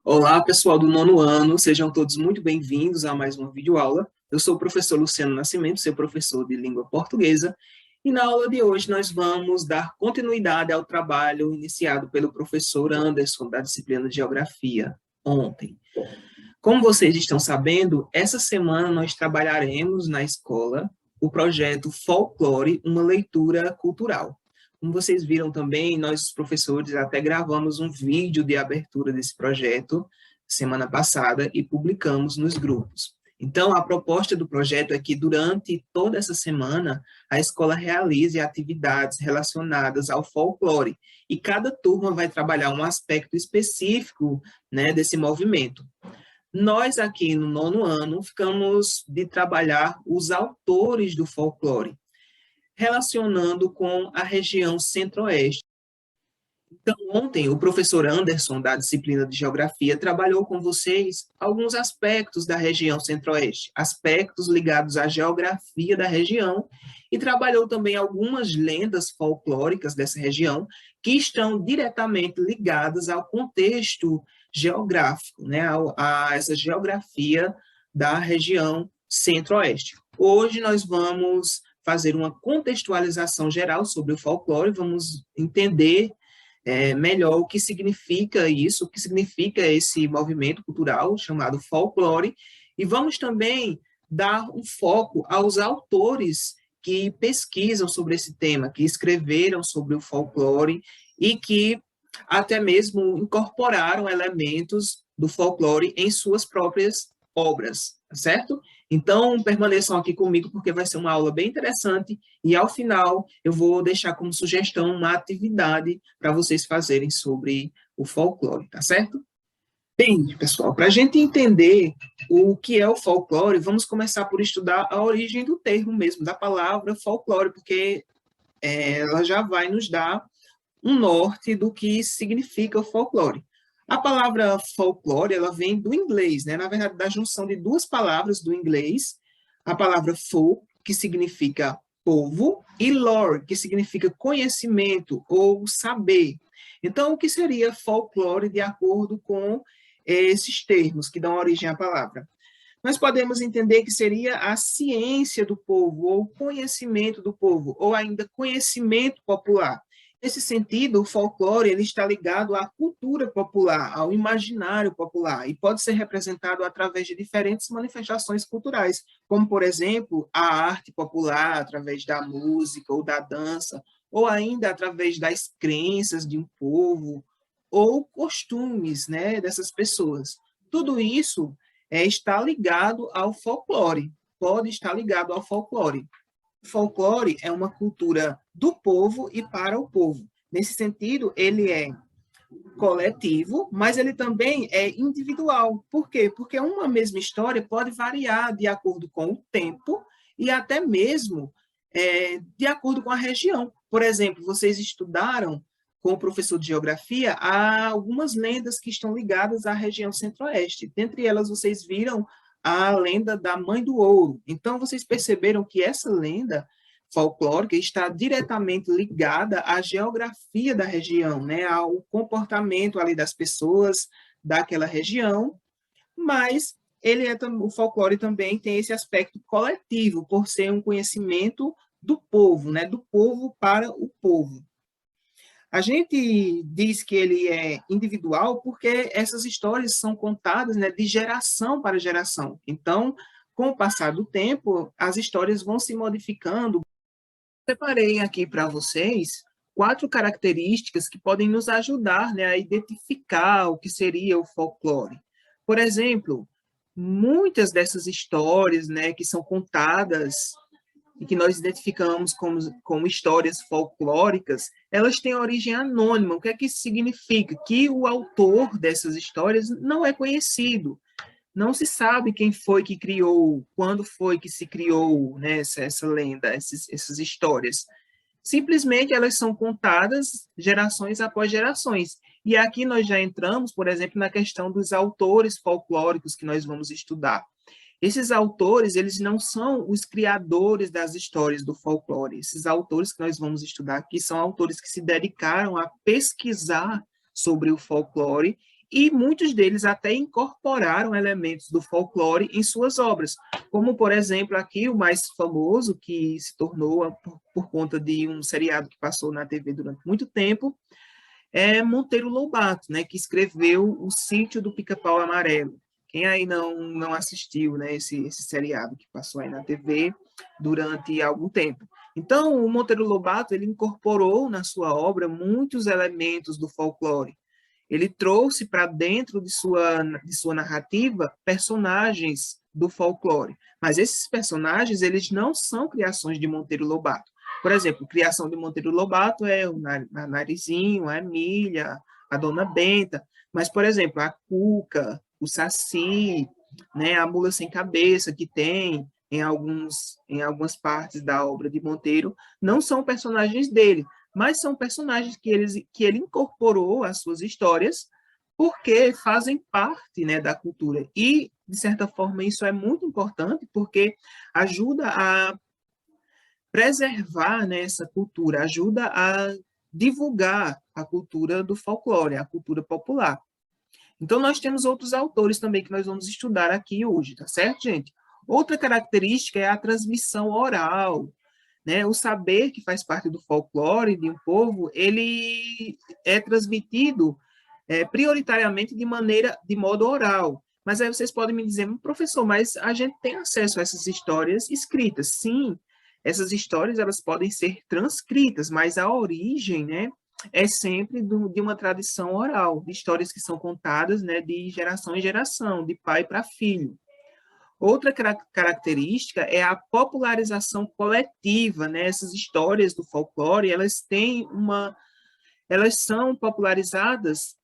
Olá, pessoal do nono ano, sejam todos muito bem-vindos a mais uma videoaula. Eu sou o professor Luciano Nascimento, seu professor de língua portuguesa, e na aula de hoje nós vamos dar continuidade ao trabalho iniciado pelo professor Anderson, da disciplina de Geografia, ontem. Como vocês estão sabendo, essa semana nós trabalharemos na escola o projeto Folclore, uma leitura cultural. Como vocês viram também, nós, professores, até gravamos um vídeo de abertura desse projeto semana passada e publicamos nos grupos. Então, a proposta do projeto é que, durante toda essa semana, a escola realize atividades relacionadas ao folclore, e cada turma vai trabalhar um aspecto específico, né, desse movimento. Nós, aqui no nono ano, ficamos de trabalhar os autores do folclore, relacionando com a região centro-oeste. Então, ontem, o professor Anderson, da disciplina de Geografia, trabalhou com vocês alguns aspectos da região centro-oeste, aspectos ligados à geografia da região, e trabalhou também algumas lendas folclóricas dessa região, que estão diretamente ligadas ao contexto geográfico, né, a essa geografia da região centro-oeste. Hoje nós vamos fazer uma contextualização geral sobre o folclore, vamos entender melhor o que significa isso, o que significa esse movimento cultural chamado folclore, e vamos também dar um foco aos autores que pesquisam sobre esse tema, que escreveram sobre o folclore e que até mesmo incorporaram elementos do folclore em suas próprias obras, certo? Então, permaneçam aqui comigo, porque vai ser uma aula bem interessante, e ao final eu vou deixar como sugestão uma atividade para vocês fazerem sobre o folclore, tá certo? Bem, pessoal, para a gente entender o que é o folclore, vamos começar por estudar a origem do termo mesmo, da palavra folclore, porque ela já vai nos dar um norte do que significa o folclore. A palavra folclore, ela vem do inglês, né? Na verdade, da junção de duas palavras do inglês, a palavra folk, que significa povo, e lore, que significa conhecimento ou saber. Então, o que seria folclore de acordo com esses termos que dão origem à palavra? Nós podemos entender que seria a ciência do povo, ou conhecimento do povo, ou ainda conhecimento popular. Nesse sentido, o folclore ele está ligado à cultura popular, ao imaginário popular, e pode ser representado através de diferentes manifestações culturais, como, por exemplo, a arte popular, através da música ou da dança, ou ainda através das crenças de um povo, ou costumes, né, dessas pessoas. Tudo isso está ligado ao folclore, pode estar ligado ao folclore. O folclore é uma cultura do povo e para o povo. Nesse sentido, ele é coletivo, mas ele também é individual. Por quê? Porque uma mesma história pode variar de acordo com o tempo e até mesmo de acordo com a região. Por exemplo, vocês estudaram com o professor de geografia há algumas lendas que estão ligadas à região centro-oeste. Dentre elas, vocês viram a lenda da Mãe do Ouro. Então, vocês perceberam que essa lenda folclórica está diretamente ligada à geografia da região, né, ao comportamento ali das pessoas daquela região, mas o folclore também tem esse aspecto coletivo, por ser um conhecimento do povo, né, do povo para o povo. A gente diz que ele é individual porque essas histórias são contadas, né, de geração para geração. Então, com o passar do tempo, as histórias vão se modificando. Separei aqui para vocês 4 características que podem nos ajudar, né, a identificar o que seria o folclore. Por exemplo, muitas dessas histórias, né, que são contadas e que nós identificamos como histórias folclóricas, elas têm origem anônima. O que é que isso significa? Que o autor dessas histórias não é conhecido. Não se sabe quem foi que criou, quando foi que se criou, né, essa lenda, essas histórias. Simplesmente elas são contadas gerações após gerações. E aqui nós já entramos, por exemplo, na questão dos autores folclóricos que nós vamos estudar. Esses autores, eles não são os criadores das histórias do folclore. Esses autores que nós vamos estudar aqui são autores que se dedicaram a pesquisar sobre o folclore e muitos deles até incorporaram elementos do folclore em suas obras, como, por exemplo, aqui o mais famoso, que se tornou por conta de um seriado que passou na TV durante muito tempo, é Monteiro Lobato, né, que escreveu O Sítio do Pica-Pau Amarelo. Quem aí não assistiu, né, esse seriado que passou aí na TV durante algum tempo. Então, o Monteiro Lobato, ele incorporou na sua obra muitos elementos do folclore. Ele trouxe para dentro de sua narrativa personagens do folclore. Mas esses personagens, eles não são criações de Monteiro Lobato. Por exemplo, a criação de Monteiro Lobato é o Narizinho, a Emília, a Dona Benta. Mas, por exemplo, a Cuca, o Saci, né, a Mula Sem Cabeça, que tem em algumas partes da obra de Monteiro, não são personagens dele, mas são personagens que ele incorporou às suas histórias porque fazem parte, né, da cultura. E, de certa forma, isso é muito importante porque ajuda a preservar, né, essa cultura, ajuda a divulgar a cultura do folclore, a cultura popular. Então, nós temos outros autores também que nós vamos estudar aqui hoje, tá certo, gente? Outra característica é a transmissão oral, né? O saber que faz parte do folclore de um povo, ele é transmitido prioritariamente de modo oral. Mas aí vocês podem me dizer, professor, mas a gente tem acesso a essas histórias escritas. Sim, essas histórias elas podem ser transcritas, mas a origem, né, é sempre de uma tradição oral, de histórias que são contadas, né, de geração em geração, de pai para filho. Outra característica é a popularização coletiva, né? Essas histórias do folclore, elas são popularizadas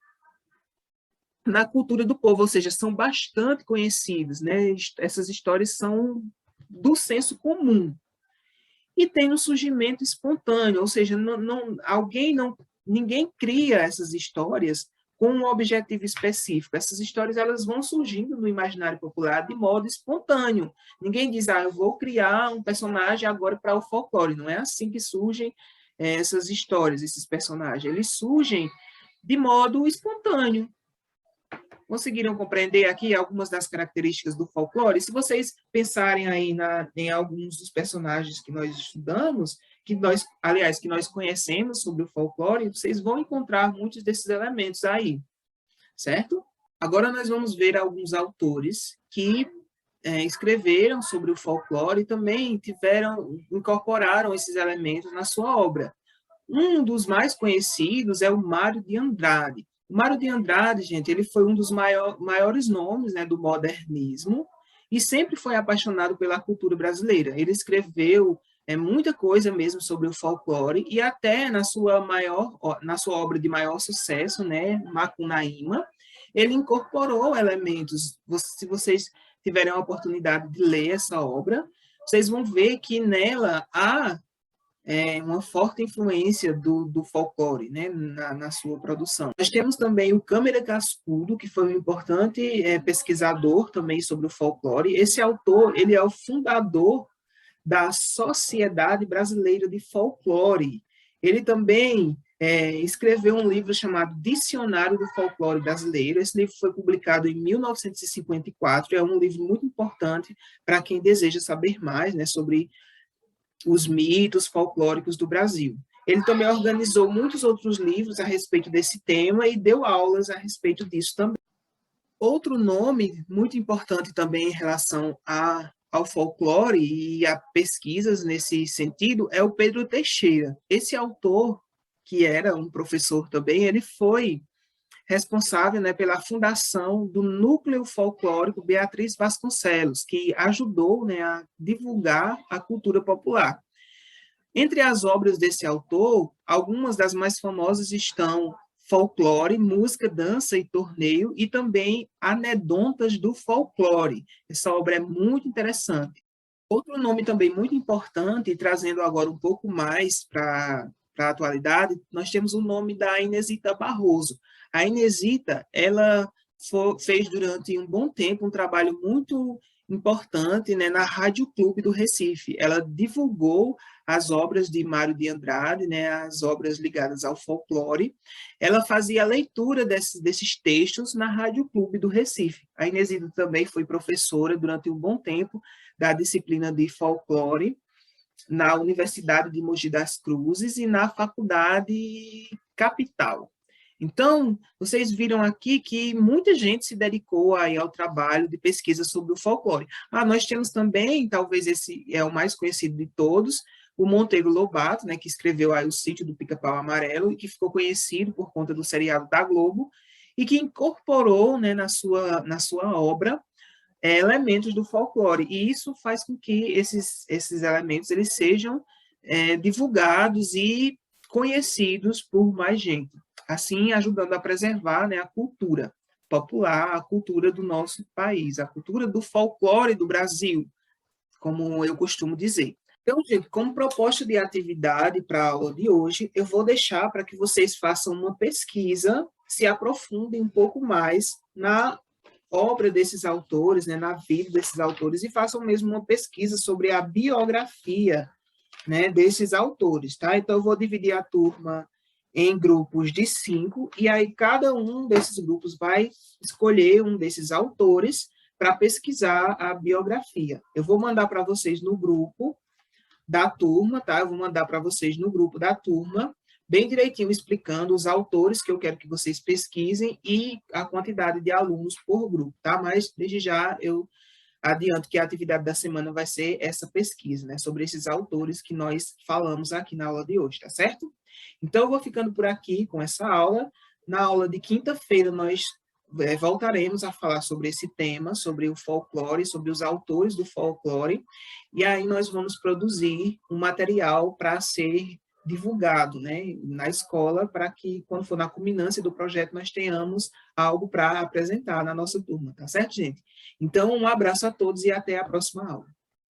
na cultura do povo, ou seja, são bastante conhecidas, né? Essas histórias são do senso comum. E tem um surgimento espontâneo, ou seja, ninguém cria essas histórias com um objetivo específico. Essas histórias elas vão surgindo no imaginário popular de modo espontâneo. Ninguém diz, eu vou criar um personagem agora para o folclore. Não é assim que surgem essas histórias, esses personagens. Eles surgem de modo espontâneo. Conseguiram compreender aqui algumas das características do folclore? Se vocês pensarem aí em alguns dos personagens que nós estudamos, que nós conhecemos sobre o folclore, vocês vão encontrar muitos desses elementos aí, certo? Agora nós vamos ver alguns autores que escreveram sobre o folclore e também incorporaram esses elementos na sua obra. Um dos mais conhecidos é o Mário de Andrade. O Mário de Andrade, gente, ele foi um dos maiores nomes, né, do modernismo e sempre foi apaixonado pela cultura brasileira. Ele escreveu muita coisa mesmo sobre o folclore e até na sua obra de maior sucesso, né, Macunaíma, ele incorporou elementos. Se vocês tiverem a oportunidade de ler essa obra, vocês vão ver que nela há uma forte influência do folclore, né, na sua produção. Nós temos também o Câmara Cascudo, que foi um importante pesquisador também sobre o folclore. Esse autor, ele é o fundador da Sociedade Brasileira de Folclore. Ele também escreveu um livro chamado Dicionário do Folclore Brasileiro. Esse livro foi publicado em 1954, é um livro muito importante para quem deseja saber mais, né, sobre os mitos folclóricos do Brasil. Ele também organizou muitos outros livros a respeito desse tema e deu aulas a respeito disso também. Outro nome muito importante também em relação ao folclore e a pesquisas nesse sentido é o Pedro Teixeira. Esse autor, que era um professor também, ele foi responsável, né, pela fundação do Núcleo Folclórico Beatriz Vasconcelos, que ajudou, né, a divulgar a cultura popular. Entre as obras desse autor, algumas das mais famosas estão Folclore, Música, Dança e Torneio, e também Anedontas do Folclore. Essa obra é muito interessante. Outro nome também muito importante, trazendo agora um pouco mais para a atualidade, nós temos o nome da Inesita Barroso. A Inesita, ela fez durante um bom tempo um trabalho muito importante, né, na Rádio Clube do Recife. Ela divulgou as obras de Mário de Andrade, né, as obras ligadas ao folclore. Ela fazia a leitura desses textos na Rádio Clube do Recife. A Inesida também foi professora durante um bom tempo da disciplina de folclore na Universidade de Mogi das Cruzes e na Faculdade Capital. Então, vocês viram aqui que muita gente se dedicou aí ao trabalho de pesquisa sobre o folclore. Nós temos também, talvez esse é o mais conhecido de todos, o Monteiro Lobato, né, que escreveu aí o Sítio do Pica-Pau Amarelo e que ficou conhecido por conta do seriado da Globo e que incorporou, né, na sua obra elementos do folclore. E isso faz com que esses elementos eles sejam divulgados e conhecidos por mais gente, assim ajudando a preservar, né, a cultura popular, a cultura do nosso país, a cultura do folclore do Brasil, como eu costumo dizer. Então, gente, como proposta de atividade para a aula de hoje, eu vou deixar para que vocês façam uma pesquisa, se aprofundem um pouco mais na obra desses autores, né, na vida desses autores, e façam mesmo uma pesquisa sobre a biografia, né, desses autores, tá? Então, eu vou dividir a turma em grupos de 5, e aí cada um desses grupos vai escolher um desses autores para pesquisar a biografia. Eu vou mandar para vocês no grupo da turma, tá? Eu vou mandar para vocês no grupo da turma, bem direitinho explicando os autores que eu quero que vocês pesquisem e a quantidade de alunos por grupo, tá? Mas, desde já, eu adianto que a atividade da semana vai ser essa pesquisa, né? Sobre esses autores que nós falamos aqui na aula de hoje, tá certo? Então, eu vou ficando por aqui com essa aula. Na aula de quinta-feira, nós voltaremos a falar sobre esse tema, sobre o folclore, sobre os autores do folclore, e aí nós vamos produzir um material para ser divulgado, né, na escola, para que, quando for na culminância do projeto, nós tenhamos algo para apresentar na nossa turma, tá certo, gente? Então, um abraço a todos e até a próxima aula.